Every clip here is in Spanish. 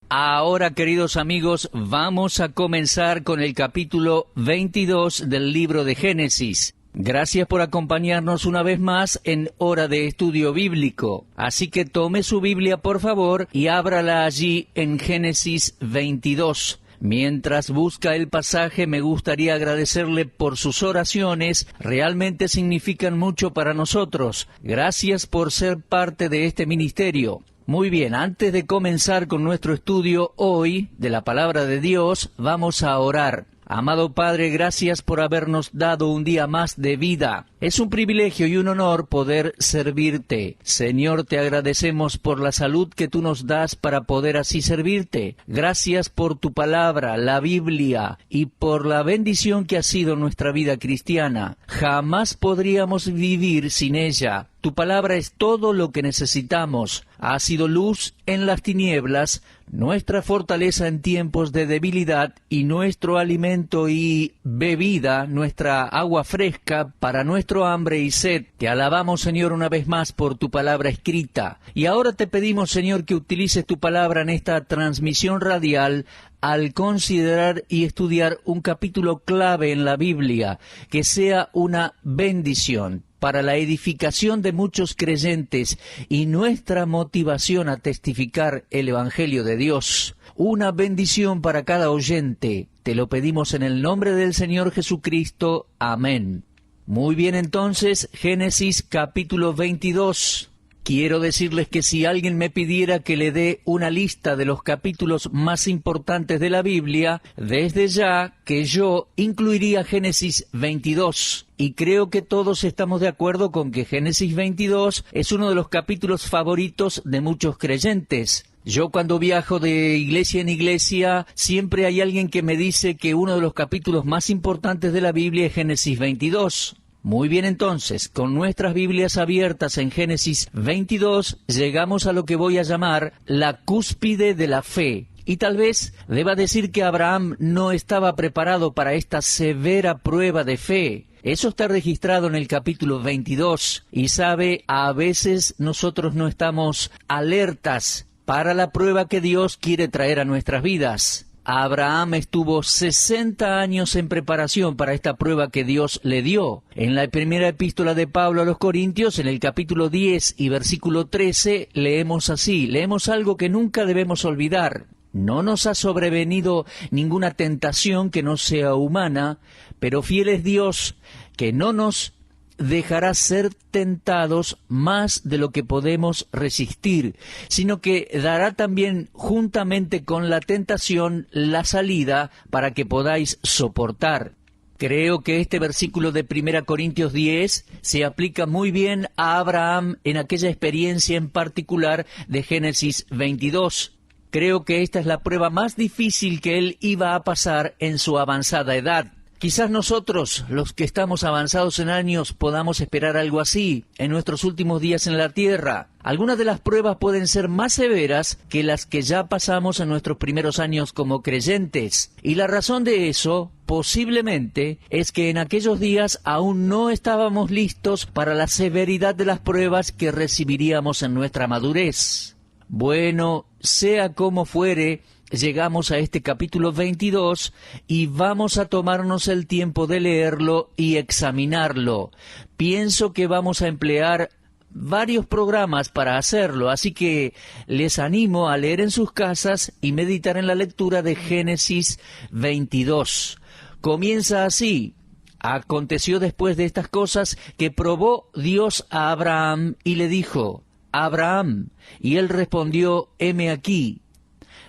Ahora, queridos amigos, vamos a comenzar con el capítulo 22 del libro de Génesis. Gracias por acompañarnos una vez más en Hora de Estudio Bíblico. Así que tome su Biblia, por favor, y ábrala allí en Génesis 22. Mientras busca el pasaje, me gustaría agradecerle por sus oraciones. Realmente significan mucho para nosotros. Gracias por ser parte de este ministerio. Muy bien, antes de comenzar con nuestro estudio hoy de la Palabra de Dios, vamos a orar. Amado Padre, gracias por habernos dado un día más de vida. Es un privilegio y un honor poder servirte. Señor, te agradecemos por la salud que tú nos das para poder así servirte. Gracias por tu palabra, la Biblia, y por la bendición que ha sido nuestra vida cristiana. Jamás podríamos vivir sin ella. Tu palabra es todo lo que necesitamos. Ha sido luz en las tinieblas, nuestra fortaleza en tiempos de debilidad y nuestro alimento y bebida, nuestra agua fresca para nuestro hambre y sed. Te alabamos, Señor, una vez más por tu palabra escrita. Y ahora te pedimos, Señor, que utilices tu palabra en esta transmisión radial al considerar y estudiar un capítulo clave en la Biblia, que sea una bendición para la edificación de muchos creyentes y nuestra motivación a testificar el Evangelio de Dios. Una bendición para cada oyente. Te lo pedimos en el nombre del Señor Jesucristo. Amén. Muy bien, entonces, Génesis capítulo 22. Quiero decirles que si alguien me pidiera que le dé una lista de los capítulos más importantes de la Biblia, desde ya que yo incluiría Génesis 22. Y creo que todos estamos de acuerdo con que Génesis 22 es uno de los capítulos favoritos de muchos creyentes. Yo cuando viajo de iglesia en iglesia, siempre hay alguien que me dice que uno de los capítulos más importantes de la Biblia es Génesis 22. Muy bien, entonces, con nuestras Biblias abiertas en Génesis 22, llegamos a lo que voy a llamar la cúspide de la fe. Y tal vez deba decir que Abraham no estaba preparado para esta severa prueba de fe. Eso está registrado en el capítulo 22. Y sabe, a veces nosotros no estamos alertas para la prueba que Dios quiere traer a nuestras vidas. Abraham estuvo 60 años en preparación para esta prueba que Dios le dio. En la primera epístola de Pablo a los Corintios, en el capítulo 10 y versículo 13, leemos así, leemos algo que nunca debemos olvidar. No nos ha sobrevenido ninguna tentación que no sea humana, pero fiel es Dios, que no nos dejará ser tentados más de lo que podemos resistir, sino que dará también juntamente con la tentación la salida para que podáis soportar. Creo que este versículo de 1 Corintios 10 se aplica muy bien a Abraham en aquella experiencia en particular de Génesis 22. Creo que esta es la prueba más difícil que él iba a pasar en su avanzada edad. Quizás nosotros, los que estamos avanzados en años, podamos esperar algo así en nuestros últimos días en la tierra. Algunas de las pruebas pueden ser más severas que las que ya pasamos en nuestros primeros años como creyentes. Y la razón de eso, posiblemente, es que en aquellos días aún no estábamos listos para la severidad de las pruebas que recibiríamos en nuestra madurez. Bueno, sea como fuere, llegamos a este capítulo 22 y vamos a tomarnos el tiempo de leerlo y examinarlo. Pienso que vamos a emplear varios programas para hacerlo, así que les animo a leer en sus casas y meditar en la lectura de Génesis 22. Comienza así. Aconteció después de estas cosas que probó Dios a Abraham y le dijo, Abraham, y él respondió, heme aquí.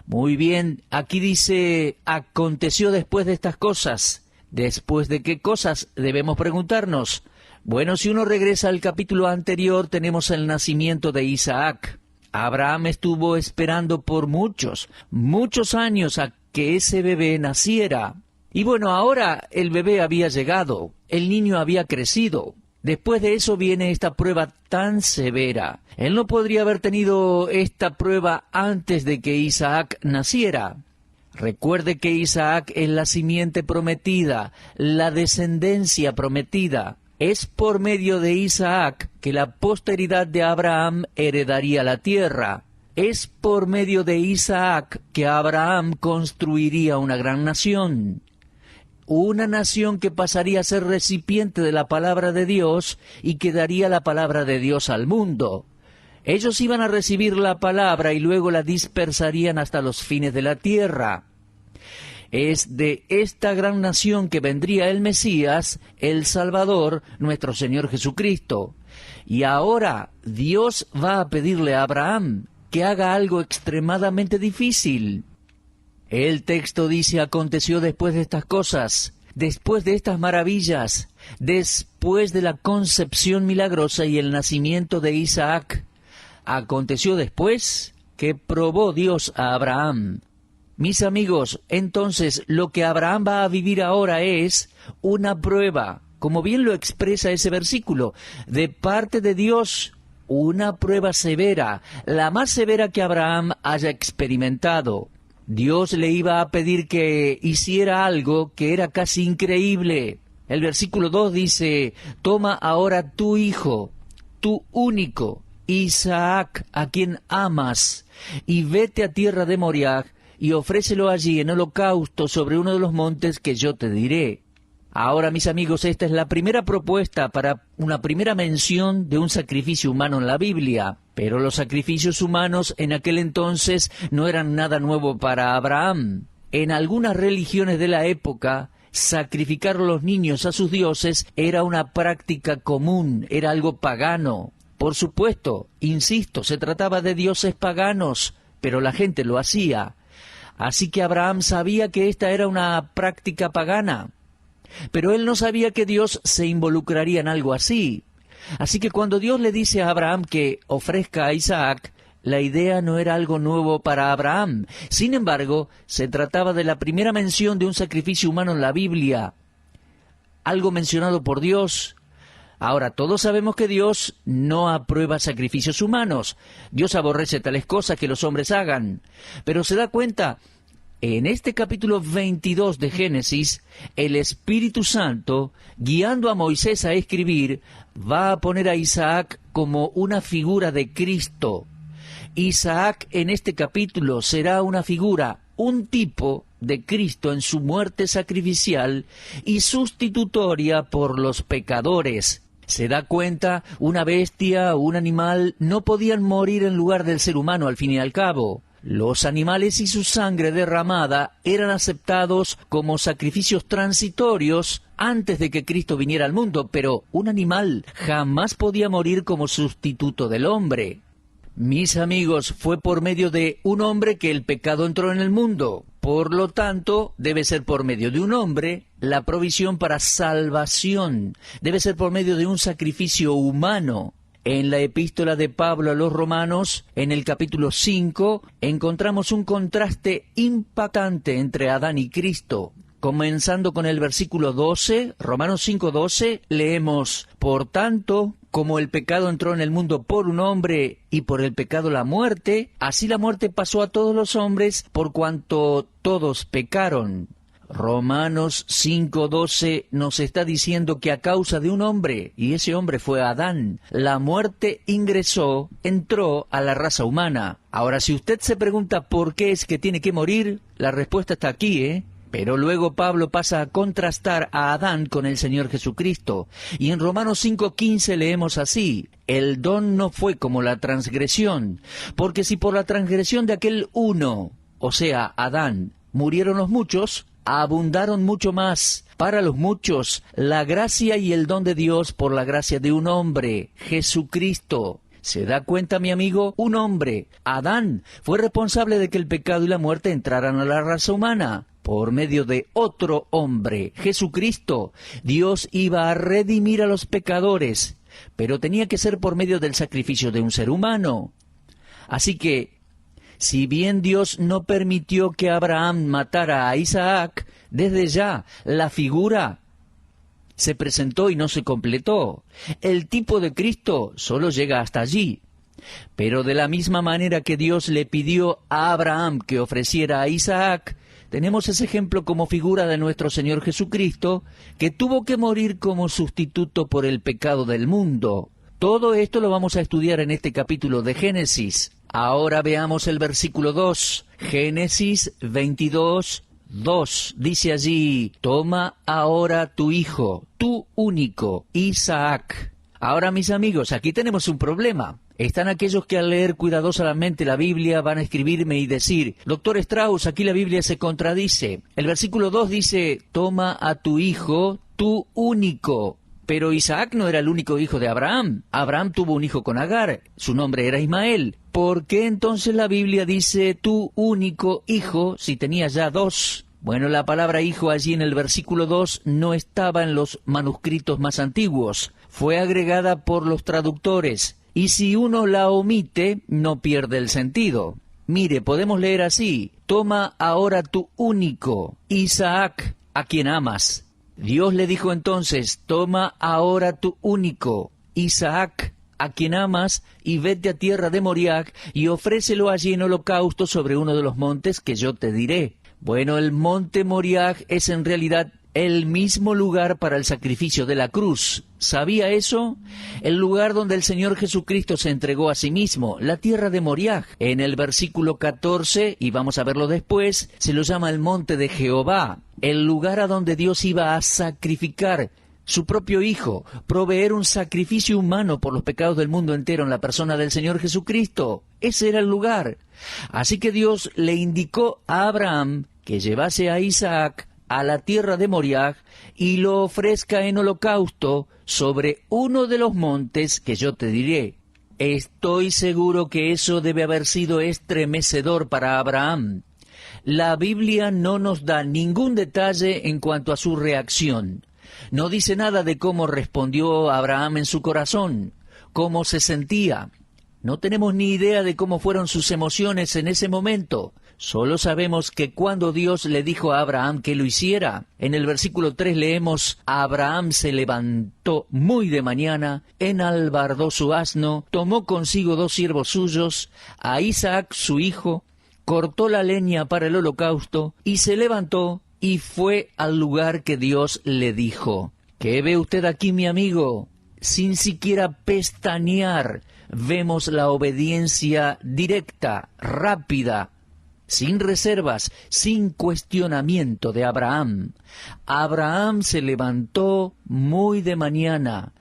Muy bien, aquí dice, aconteció después de estas cosas. ¿Después de qué cosas? Debemos preguntarnos. Bueno, si uno regresa al capítulo anterior, tenemos el nacimiento de Isaac. Abraham estuvo esperando por muchos años a que ese bebé naciera. Y bueno, ahora el bebé había llegado, el niño había crecido. Después de eso viene esta prueba tan severa. Él no podría haber tenido esta prueba antes de que Isaac naciera. Recuerde que Isaac es la simiente prometida, la descendencia prometida. Es por medio de Isaac que la posteridad de Abraham heredaría la tierra. Es por medio de Isaac que Abraham construiría una gran nación. Una nación que pasaría a ser recipiente de la palabra de Dios y que daría la palabra de Dios al mundo. Ellos iban a recibir la palabra y luego la dispersarían hasta los fines de la tierra. Es de esta gran nación que vendría el Mesías, el Salvador, nuestro Señor Jesucristo. Y ahora Dios va a pedirle a Abraham que haga algo extremadamente difícil. El texto dice: aconteció después de estas cosas, después de estas maravillas, después de la concepción milagrosa y el nacimiento de Isaac. Aconteció después que probó Dios a Abraham. Mis amigos, entonces lo que Abraham va a vivir ahora es una prueba, como bien lo expresa ese versículo, de parte de Dios, una prueba severa, la más severa que Abraham haya experimentado. Dios le iba a pedir que hiciera algo que era casi increíble. El versículo 2 dice: toma ahora tu hijo, tu único, Isaac, a quien amas, y vete a tierra de Moriah, y ofrécelo allí en holocausto sobre uno de los montes que yo te diré. Ahora, mis amigos, esta es la primera propuesta para una primera mención de un sacrificio humano en la Biblia. Pero los sacrificios humanos en aquel entonces no eran nada nuevo para Abraham. En algunas religiones de la época, sacrificar a los niños a sus dioses era una práctica común, era algo pagano. Por supuesto, insisto, se trataba de dioses paganos, pero la gente lo hacía. Así que Abraham sabía que esta era una práctica pagana. Pero él no sabía que Dios se involucraría en algo así. Así que cuando Dios le dice a Abraham que ofrezca a Isaac, la idea no era algo nuevo para Abraham. Sin embargo, se trataba de la primera mención de un sacrificio humano en la Biblia, algo mencionado por Dios. Ahora, todos sabemos que Dios no aprueba sacrificios humanos. Dios aborrece tales cosas que los hombres hagan. Pero se da cuenta, en este capítulo 22 de Génesis, el Espíritu Santo, guiando a Moisés a escribir, va a poner a Isaac como una figura de Cristo. Isaac en este capítulo será una figura, un tipo de Cristo en su muerte sacrificial y sustitutoria por los pecadores. Se da cuenta, una bestia o un animal no podían morir en lugar del ser humano al fin y al cabo. Los animales y su sangre derramada eran aceptados como sacrificios transitorios antes de que Cristo viniera al mundo, pero un animal jamás podía morir como sustituto del hombre. Mis amigos, fue por medio de un hombre que el pecado entró en el mundo. Por lo tanto, debe ser por medio de un hombre la provisión para salvación. Debe ser por medio de un sacrificio humano. En la epístola de Pablo a los Romanos, en el capítulo 5, encontramos un contraste impactante entre Adán y Cristo. Comenzando con el versículo 12, Romanos 5:12, leemos: por tanto, como el pecado entró en el mundo por un hombre y por el pecado la muerte, así la muerte pasó a todos los hombres por cuanto todos pecaron. Romanos 5:12 nos está diciendo que a causa de un hombre, y ese hombre fue Adán, la muerte entró a la raza humana. Ahora, si usted se pregunta por qué es que tiene que morir, la respuesta está aquí, Pero luego Pablo pasa a contrastar a Adán con el Señor Jesucristo. Y en Romanos 5:15 leemos así: el don no fue como la transgresión, porque si por la transgresión de aquel uno, o sea, Adán, murieron los muchos, abundaron mucho más para los muchos la gracia y el don de Dios por la gracia de un hombre, Jesucristo. ¿Se da cuenta, mi amigo? Un hombre, Adán, fue responsable de que el pecado y la muerte entraran a la raza humana. Por medio de otro hombre, Jesucristo, Dios iba a redimir a los pecadores, pero tenía que ser por medio del sacrificio de un ser humano. Así que, si bien Dios no permitió que Abraham matara a Isaac, desde ya la figura se presentó y no se completó. El tipo de Cristo solo llega hasta allí. Pero de la misma manera que Dios le pidió a Abraham que ofreciera a Isaac, tenemos ese ejemplo como figura de nuestro Señor Jesucristo, que tuvo que morir como sustituto por el pecado del mundo. Todo esto lo vamos a estudiar en este capítulo de Génesis. Ahora veamos el versículo 2, Génesis 22, 2. Dice allí, toma ahora tu hijo, tu único, Isaac. Ahora, mis amigos, aquí tenemos un problema. Están aquellos que al leer cuidadosamente la Biblia van a escribirme y decir, Doctor Strauss, aquí la Biblia se contradice. El versículo 2 dice, toma a tu hijo, tu único. Pero Isaac no era el único hijo de Abraham. Abraham tuvo un hijo con Agar, su nombre era Ismael. ¿Por qué entonces la Biblia dice tu único hijo si tenía ya dos? Bueno, la palabra hijo allí en el versículo 2 no estaba en los manuscritos más antiguos. Fue agregada por los traductores. Y si uno la omite, no pierde el sentido. Mire, podemos leer así, toma ahora tu único, Isaac, a quien amas. Dios le dijo entonces, toma ahora tu único, Isaac, a quien amas, y vete a tierra de Moriah, y ofrécelo allí en holocausto sobre uno de los montes que yo te diré. Bueno, el monte Moriah es en realidad el mismo lugar para el sacrificio de la cruz. ¿Sabía eso? El lugar donde el Señor Jesucristo se entregó a sí mismo, la tierra de Moriah. En el versículo 14, y vamos a verlo después, se lo llama el monte de Jehová, el lugar a donde Dios iba a sacrificar su propio Hijo, proveer un sacrificio humano por los pecados del mundo entero en la persona del Señor Jesucristo. Ese era el lugar. Así que Dios le indicó a Abraham que llevase a Isaac a la tierra de Moriah y lo ofrezca en holocausto sobre uno de los montes que yo te diré. Estoy seguro que eso debe haber sido estremecedor para Abraham. La Biblia no nos da ningún detalle en cuanto a su reacción. No dice nada de cómo respondió Abraham en su corazón, cómo se sentía. No tenemos ni idea de cómo fueron sus emociones en ese momento. Solo sabemos que cuando Dios le dijo a Abraham que lo hiciera, en el versículo 3 leemos, Abraham se levantó muy de mañana, enalbardó su asno, tomó consigo 2 siervos suyos, a Isaac su hijo, cortó la leña para el holocausto, y se levantó y fue al lugar que Dios le dijo. ¿Qué ve usted aquí, mi amigo? Sin siquiera pestañear, vemos la obediencia directa, rápida, sin reservas, sin cuestionamiento de Abraham. Abraham se levantó muy de mañana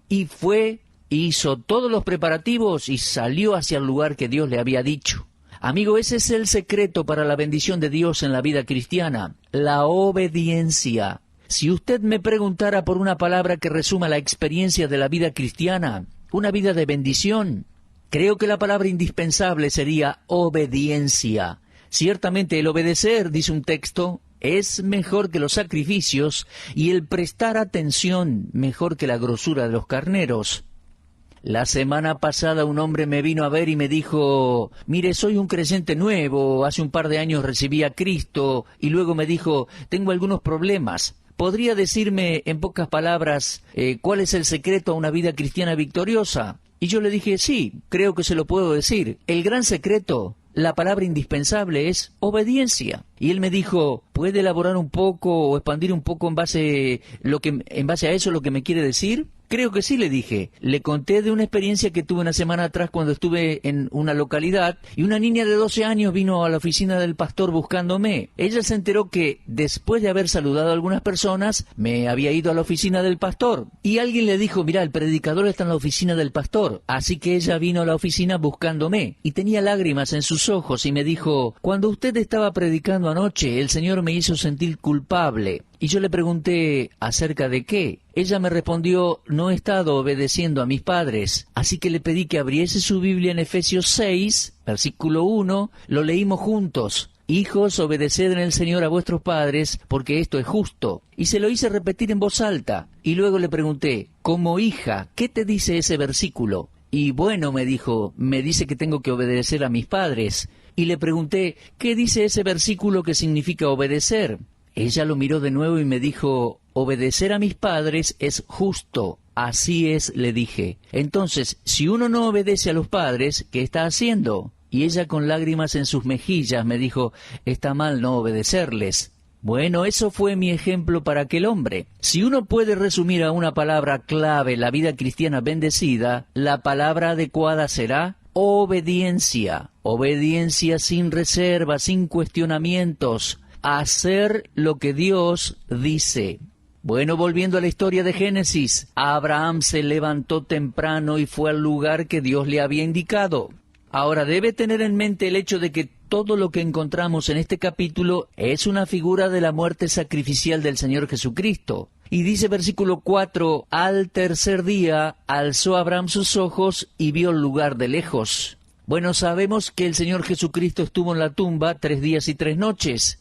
y fue, hizo todos los preparativos y salió hacia el lugar que Dios le había dicho. Amigo, ese es el secreto para la bendición de Dios en la vida cristiana, la obediencia. Si usted me preguntara por una palabra que resuma la experiencia de la vida cristiana, una vida de bendición, creo que la palabra indispensable sería obediencia. Ciertamente el obedecer, dice un texto, es mejor que los sacrificios y el prestar atención mejor que la grosura de los carneros. La semana pasada un hombre me vino a ver y me dijo, mire, soy un creyente nuevo, hace un par de años recibí a Cristo, y luego me dijo, tengo algunos problemas. ¿Podría decirme en pocas palabras cuál es el secreto a una vida cristiana victoriosa? Y yo le dije, sí, creo que se lo puedo decir. El gran secreto, la palabra indispensable es obediencia. Y él me dijo, ¿puede elaborar un poco o expandir un poco en base a eso lo que me quiere decir? Creo que sí, le dije. Le conté de una experiencia que tuve una semana atrás cuando estuve en una localidad y una niña de 12 años vino a la oficina del pastor buscándome. Ella se enteró que después de haber saludado a algunas personas me había ido a la oficina del pastor y alguien le dijo, mira, el predicador está en la oficina del pastor. Así que ella vino a la oficina buscándome y tenía lágrimas en sus ojos y me dijo, cuando usted estaba predicando anoche, el Señor me hizo sentir culpable. Y yo le pregunté, ¿acerca de qué? Ella me respondió, no he estado obedeciendo a mis padres. Así que le pedí que abriese su Biblia en Efesios 6, versículo 1, lo leímos juntos. Hijos, obedeced en el Señor a vuestros padres, porque esto es justo. Y se lo hice repetir en voz alta. Y luego le pregunté, como hija, ¿qué te dice ese versículo? Y bueno, me dijo, me dice que tengo que obedecer a mis padres. Y le pregunté, ¿qué dice ese versículo que significa obedecer? Ella lo miró de nuevo y me dijo, obedecer a mis padres es justo. Así es, le dije. Entonces, si uno no obedece a los padres, ¿qué está haciendo? Y ella con lágrimas en sus mejillas me dijo, está mal no obedecerles. Bueno, eso fue mi ejemplo para aquel hombre. Si uno puede resumir a una palabra clave la vida cristiana bendecida, la palabra adecuada será obediencia. Obediencia sin reserva, sin cuestionamientos. Hacer lo que Dios dice. Bueno, volviendo a la historia de Génesis, Abraham se levantó temprano y fue al lugar que Dios le había indicado. Ahora debe tener en mente el hecho de que todo lo que encontramos en este capítulo es una figura de la muerte sacrificial del Señor Jesucristo. Y dice versículo 4, al tercer día alzó Abraham sus ojos y vio el lugar de lejos. Bueno, sabemos que el Señor Jesucristo estuvo en la tumba 3 días y 3 noches.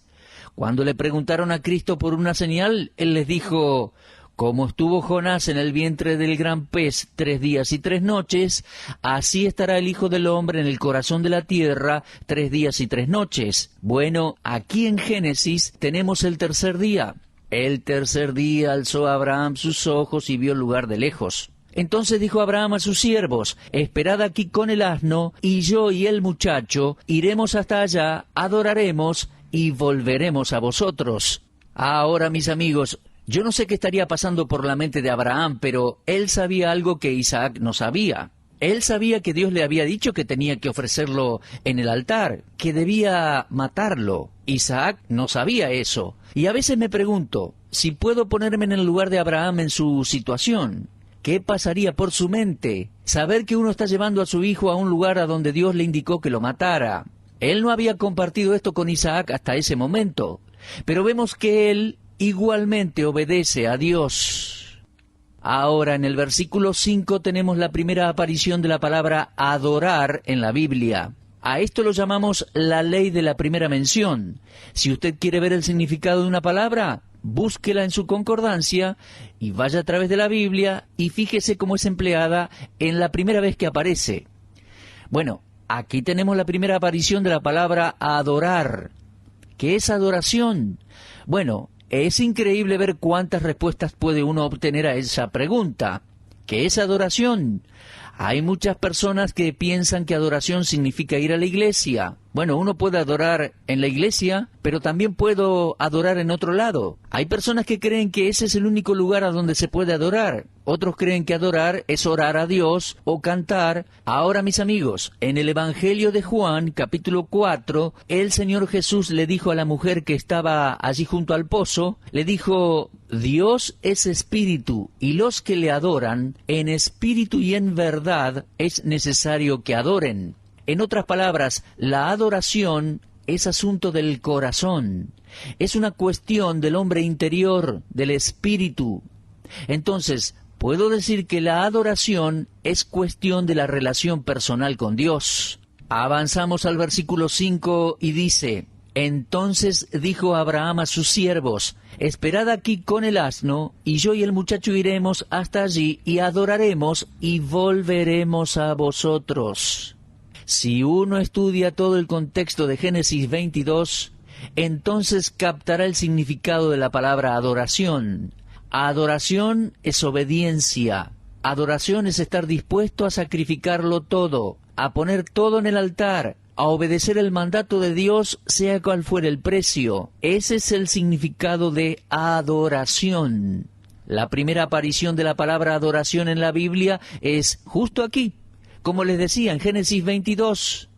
Cuando le preguntaron a Cristo por una señal, Él les dijo, como estuvo Jonás en el vientre del gran pez 3 días y 3 noches, así estará el Hijo del Hombre en el corazón de la tierra 3 días y 3 noches. Bueno, aquí en Génesis tenemos el tercer día. El tercer día alzó Abraham sus ojos y vio el lugar de lejos. Entonces dijo Abraham a sus siervos, esperad aquí con el asno, y yo y el muchacho iremos hasta allá, adoraremos, y volveremos a vosotros. Ahora, mis amigos, yo no sé qué estaría pasando por la mente de Abraham, pero él sabía algo que Isaac no sabía. Él sabía que Dios le había dicho que tenía que ofrecerlo en el altar, que debía matarlo. Isaac no sabía eso. Y a veces me pregunto, si puedo ponerme en el lugar de Abraham en su situación, ¿qué pasaría por su mente? Saber que uno está llevando a su hijo a un lugar a donde Dios le indicó que lo matara. Él no había compartido esto con Isaac hasta ese momento, pero vemos que él igualmente obedece a Dios. Ahora, en el versículo 5 tenemos la primera aparición de la palabra adorar en la Biblia. A esto lo llamamos la ley de la primera mención. Si usted quiere ver el significado de una palabra, búsquela en su concordancia y vaya a través de la Biblia y fíjese cómo es empleada en la primera vez que aparece. Bueno, aquí tenemos la primera aparición de la palabra adorar. ¿Qué es adoración? Bueno, es increíble ver cuántas respuestas puede uno obtener a esa pregunta. ¿Qué es adoración? Hay muchas personas que piensan que adoración significa ir a la iglesia. Bueno, uno puede adorar en la iglesia, pero también puedo adorar en otro lado. Hay personas que creen que ese es el único lugar a donde se puede adorar. Otros creen que adorar es orar a Dios o cantar. Ahora, mis amigos, en el Evangelio de Juan, capítulo 4, el Señor Jesús le dijo a la mujer que estaba allí junto al pozo, le dijo, Dios es espíritu, y los que le adoran, en espíritu y en verdad, es necesario que adoren. En otras palabras, la adoración es asunto del corazón. Es una cuestión del hombre interior, del espíritu. Entonces, puedo decir que la adoración es cuestión de la relación personal con Dios. Avanzamos al versículo 5 y dice, entonces dijo Abraham a sus siervos, esperad aquí con el asno, y yo y el muchacho iremos hasta allí y adoraremos y volveremos a vosotros. Si uno estudia todo el contexto de Génesis 22, entonces captará el significado de la palabra adoración. Adoración es obediencia. Adoración es estar dispuesto a sacrificarlo todo, a poner todo en el altar, a obedecer el mandato de Dios, sea cual fuera el precio. Ese es el significado de adoración. La primera aparición de la palabra adoración en la Biblia es justo aquí, como les decía, en Génesis 22.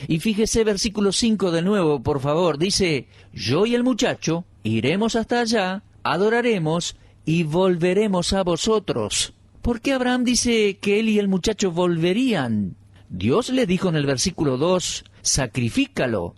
Y fíjese versículo 5 de nuevo, por favor. Dice, yo y el muchacho iremos hasta allá, adoraremos y volveremos a vosotros. ¿Por qué Abraham dice que él y el muchacho volverían? Dios le dijo en el versículo 2, sacrifícalo.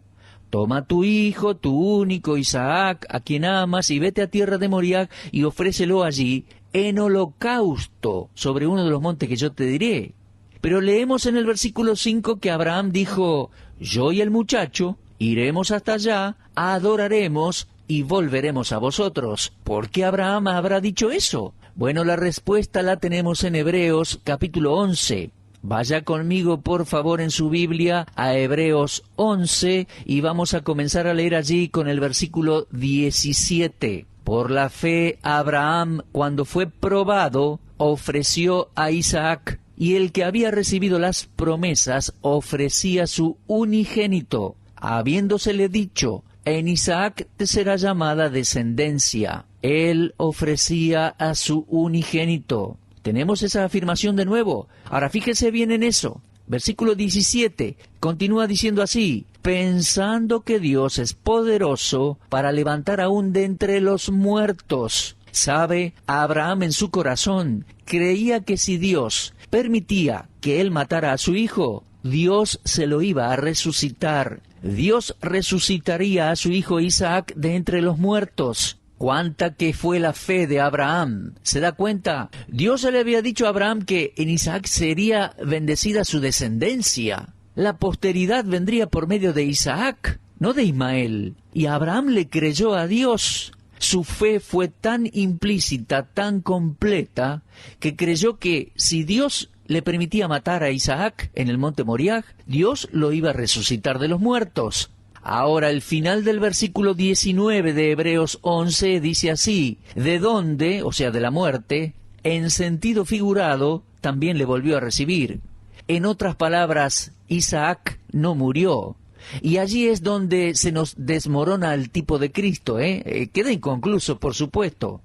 Toma tu hijo, tu único Isaac, a quien amas, y vete a tierra de Moriah y ofrécelo allí en holocausto sobre uno de los montes que yo te diré. Pero leemos en el versículo 5 que Abraham dijo, yo y el muchacho iremos hasta allá, adoraremos y volveremos a vosotros. ¿Por qué Abraham habrá dicho eso? Bueno, la respuesta la tenemos en Hebreos capítulo 11. Vaya conmigo, por favor, en su Biblia a Hebreos 11 y vamos a comenzar a leer allí con el versículo 17. Por la fe, Abraham, cuando fue probado, ofreció a Isaac, y el que había recibido las promesas ofrecía su unigénito, habiéndosele dicho, en Isaac te será llamada descendencia. Él ofrecía a su unigénito. Tenemos esa afirmación de nuevo. Ahora fíjese bien en eso. Versículo 17, continúa diciendo así: pensando que Dios es poderoso para levantar aún de entre los muertos. Sabe, Abraham en su corazón creía que si Dios permitía que él matara a su hijo, Dios se lo iba a resucitar. Dios resucitaría a su hijo Isaac de entre los muertos. ¡Cuánta que fue la fe de Abraham! ¿Se da cuenta? Dios le había dicho a Abraham que en Isaac sería bendecida su descendencia. La posteridad vendría por medio de Isaac, no de Ismael. Y Abraham le creyó a Dios. Su fe fue tan implícita, tan completa, que creyó que si Dios le permitía matar a Isaac en el monte Moriah, Dios lo iba a resucitar de los muertos. Ahora el final del versículo 19 de Hebreos 11 dice así: de donde, o sea de la muerte, en sentido figurado, también le volvió a recibir. En otras palabras, Isaac no murió. Y allí es donde se nos desmorona el tipo de Cristo, queda inconcluso, por supuesto.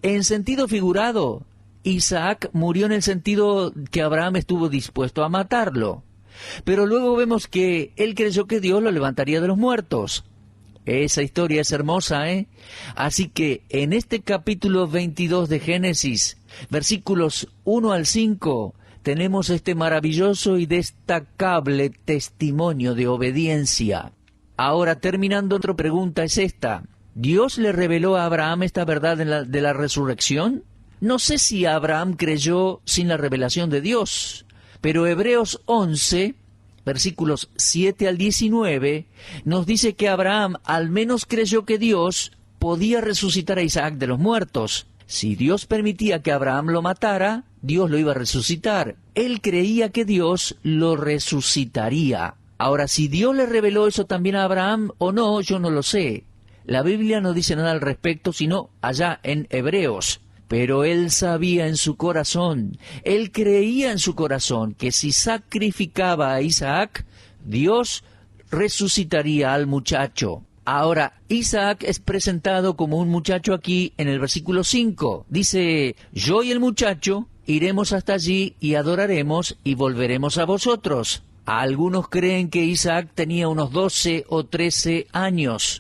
En sentido figurado, Isaac murió en el sentido que Abraham estuvo dispuesto a matarlo. Pero luego vemos que él creyó que Dios lo levantaría de los muertos. Esa historia es hermosa, Así que en este capítulo 22 de Génesis, versículos 1 al 5, tenemos este maravilloso y destacable testimonio de obediencia. Ahora, terminando, otra pregunta es esta: ¿Dios le reveló a Abraham esta verdad de la resurrección? No sé si Abraham creyó sin la revelación de Dios, pero Hebreos 11, versículos 7 al 19, nos dice que Abraham al menos creyó que Dios podía resucitar a Isaac de los muertos. Si Dios permitía que Abraham lo matara, Dios lo iba a resucitar. Él creía que Dios lo resucitaría. Ahora, si Dios le reveló eso también a Abraham o no, yo no lo sé. La Biblia no dice nada al respecto, sino allá en Hebreos. Pero él sabía en su corazón, él creía en su corazón que si sacrificaba a Isaac, Dios resucitaría al muchacho. Ahora, Isaac es presentado como un muchacho aquí en el versículo 5. Dice: yo y el muchacho iremos hasta allí y adoraremos y volveremos a vosotros. Algunos creen que Isaac tenía unos 12 o 13 años.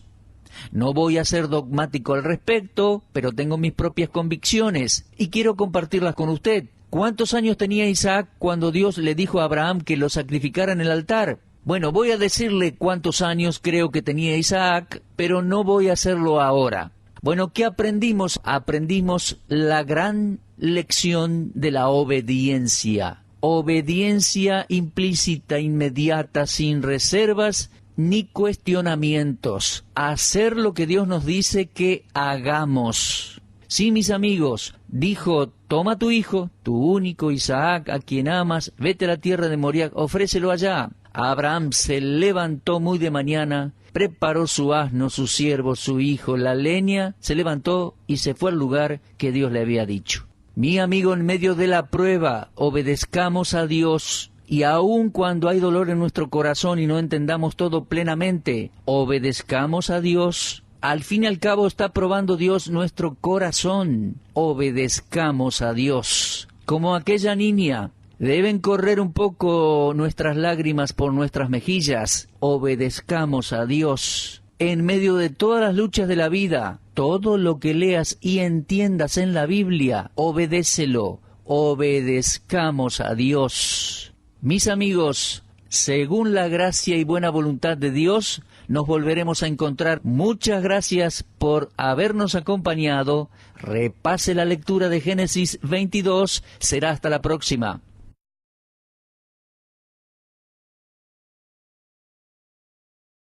No voy a ser dogmático al respecto, pero tengo mis propias convicciones y quiero compartirlas con usted. ¿Cuántos años tenía Isaac cuando Dios le dijo a Abraham que lo sacrificara en el altar? Bueno, voy a decirle cuántos años creo que tenía Isaac, pero no voy a hacerlo ahora. Bueno, ¿qué aprendimos? Aprendimos la gran lección de la obediencia. Obediencia implícita, inmediata, sin reservas ni cuestionamientos. Hacer lo que Dios nos dice que hagamos. Sí, mis amigos, dijo: toma tu hijo, tu único Isaac, a quien amas, vete a la tierra de Moriah, ofrécelo allá. Abraham se levantó muy de mañana, preparó su asno, su siervo, su hijo, la leña, se levantó y se fue al lugar que Dios le había dicho. Mi amigo, en medio de la prueba, obedezcamos a Dios. Y aun cuando hay dolor en nuestro corazón y no entendamos todo plenamente, obedezcamos a Dios. Al fin y al cabo está probando Dios nuestro corazón. Obedezcamos a Dios. Como aquella niña, deben correr un poco nuestras lágrimas por nuestras mejillas. Obedezcamos a Dios. En medio de todas las luchas de la vida, todo lo que leas y entiendas en la Biblia, obedécelo. Obedezcamos a Dios. Mis amigos, según la gracia y buena voluntad de Dios, nos volveremos a encontrar. Muchas gracias por habernos acompañado. Repase la lectura de Génesis 22. Será hasta la próxima.